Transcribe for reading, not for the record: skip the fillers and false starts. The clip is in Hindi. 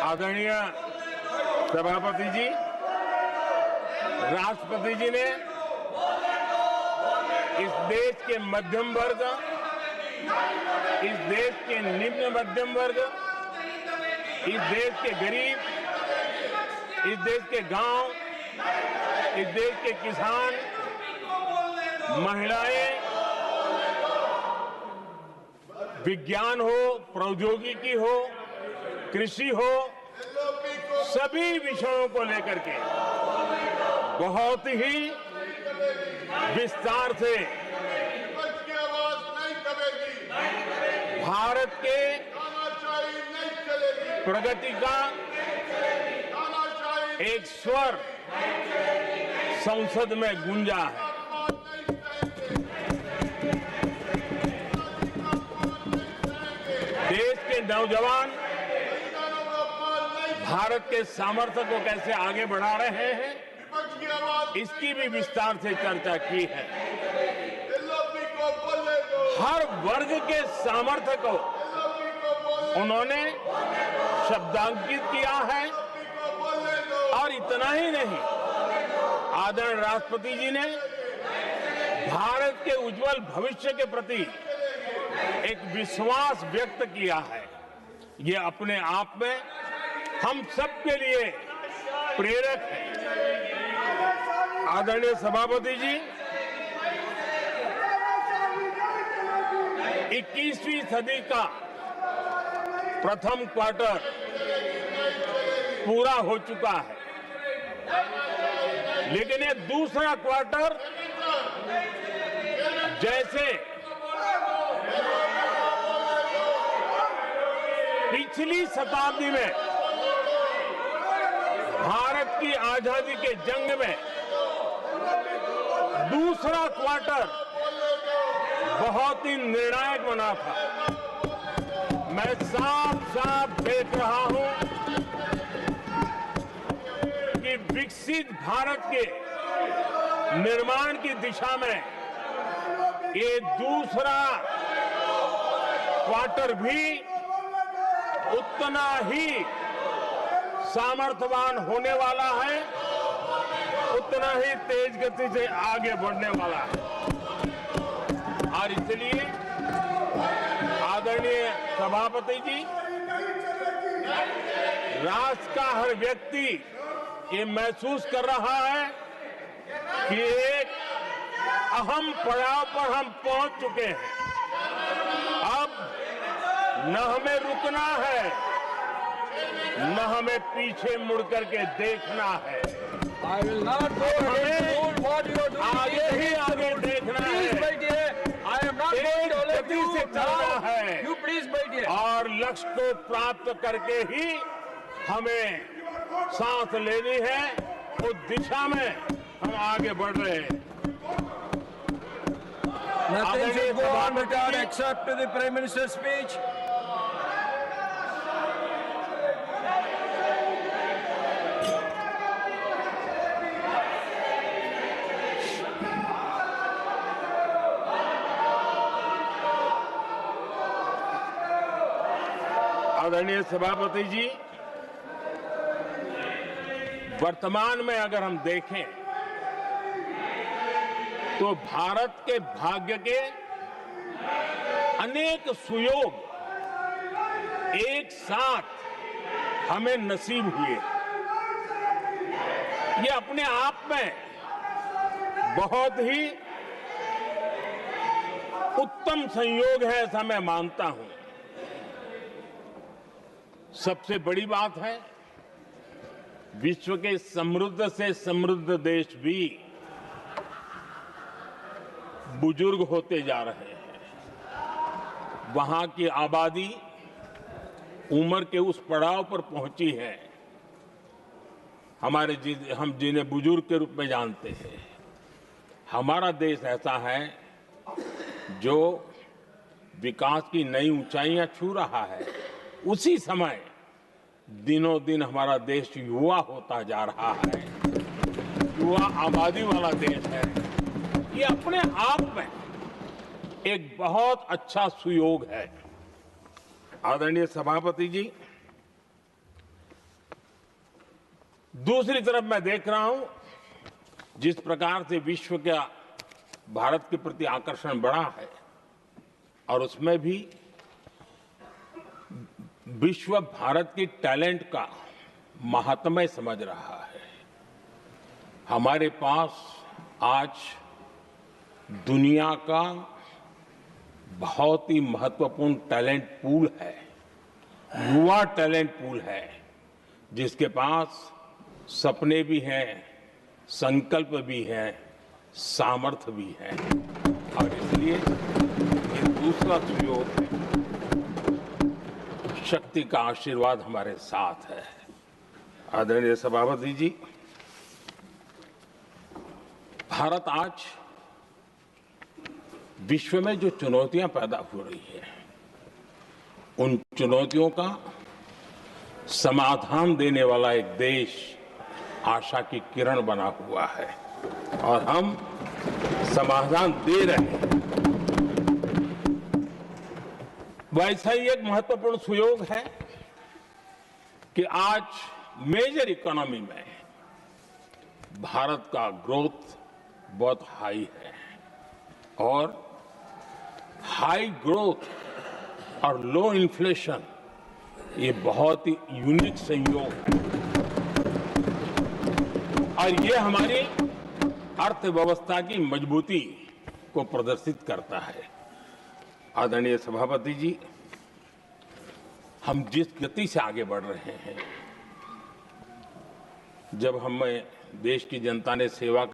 आदरणीय सभापति जी, राष्ट्रपति जी ने इस देश के मध्यम वर्ग, इस देश के निम्न मध्यम वर्ग, इस देश के गरीब, इस देश के गांव, इस देश के किसान, महिलाएं, विज्ञान हो, प्रौद्योगिकी हो, कृषि हो, सभी विषयों को लेकर के बहुत ही विस्तार से भारत के प्रगति का एक स्वर संसद में गूंजा है। देश के नौजवान भारत के सामर्थ्य को कैसे आगे बढ़ा रहे हैं, इसकी भी विस्तार से चर्चा की है। हर वर्ग के सामर्थ्य को उन्होंने शब्दांकित किया है और इतना ही नहीं, आदरणीय राष्ट्रपति जी ने भारत के उज्जवल भविष्य के प्रति एक विश्वास व्यक्त किया है। ये अपने आप में हम सबके लिए प्रेरक है। आदरणीय सभापति जी, 21वीं सदी का प्रथम क्वार्टर पूरा हो चुका है, लेकिन ये दूसरा क्वार्टर जैसे पिछली शताब्दी में भारत की आजादी के जंग में दूसरा क्वार्टर बहुत ही निर्णायक बना था। मैं साफ साफ देख रहा हूं कि विकसित भारत के निर्माण की दिशा में ये दूसरा क्वार्टर भी उतना ही सामर्थ्यवान होने वाला है, उतना ही तेज गति से आगे बढ़ने वाला है। और इसलिए आदरणीय सभापति जी, राष्ट्र का हर व्यक्ति ये महसूस कर रहा है कि एक अहम पड़ाव पर हम पहुंच चुके हैं। अब न हमें रुकना है, न हमें पीछे मुड़ करके देखना है। I will not go against what you are doing. आगे ही आगे देखना Please, है, my dear. I am not going to let गति से you चलना now. है You please, my dear. और लक्ष्य को प्राप्त करके ही हमें सांस लेनी है। उस दिशा में हम आगे बढ़ रहे हैं। Nothing आदरणीय should go on सभापति without ji, except to the Prime Minister's speech. आदरणीय सभापति जी, वर्तमान में अगर हम देखें तो भारत के भाग्य के अनेक सुयोग एक साथ हमें नसीब हुए। ये अपने आप में बहुत ही उत्तम संयोग है, ऐसा मैं मानता हूं। सबसे बड़ी बात है, विश्व के समृद्ध से समृद्ध देश भी बुजुर्ग होते जा रहे हैं। वहां की आबादी उम्र के उस पड़ाव पर पहुंची है हम जिन्हें बुजुर्ग के रूप में जानते हैं। हमारा देश ऐसा है जो विकास की नई ऊंचाइयां छू रहा है। उसी समय दिनों दिन हमारा देश युवा होता जा रहा है, युवा आबादी वाला देश है। ये अपने आप में एक बहुत अच्छा सुयोग है। आदरणीय सभापति जी, दूसरी तरफ मैं देख रहा हूं जिस प्रकार से विश्व का भारत के प्रति आकर्षण बढ़ा है और उसमें भी विश्व भारत की टैलेंट का महात्म्य समझ रहा है। हमारे पास आज दुनिया का बहुत ही महत्वपूर्ण टैलेंट पूल है, युवा टैलेंट पूल है, जिसके पास सपने भी हैं, संकल्प भी है, सामर्थ्य भी है और इसलिए ये दूसरा सुयोग है। शक्ति का आशीर्वाद हमारे साथ है। आदरणीय सभापति जी, भारत आज विश्व में जो चुनौतियां पैदा हो रही है, उन चुनौतियों का समाधान देने वाला एक देश आशा की किरण बना हुआ है और हम समाधान दे रहे हैं। वैसा ही एक महत्वपूर्ण सुयोग है कि आज मेजर इकोनॉमी में भारत का ग्रोथ बहुत हाई है और हाई ग्रोथ और लो इन्फ्लेशन ये बहुत ही यूनिक संयोग है और ये हमारी अर्थव्यवस्था की मजबूती को प्रदर्शित करता है। आदरणीय सभापति जी, हम जिस गति से आगे बढ़ रहे हैं, जब हमें देश की जनता ने सेवा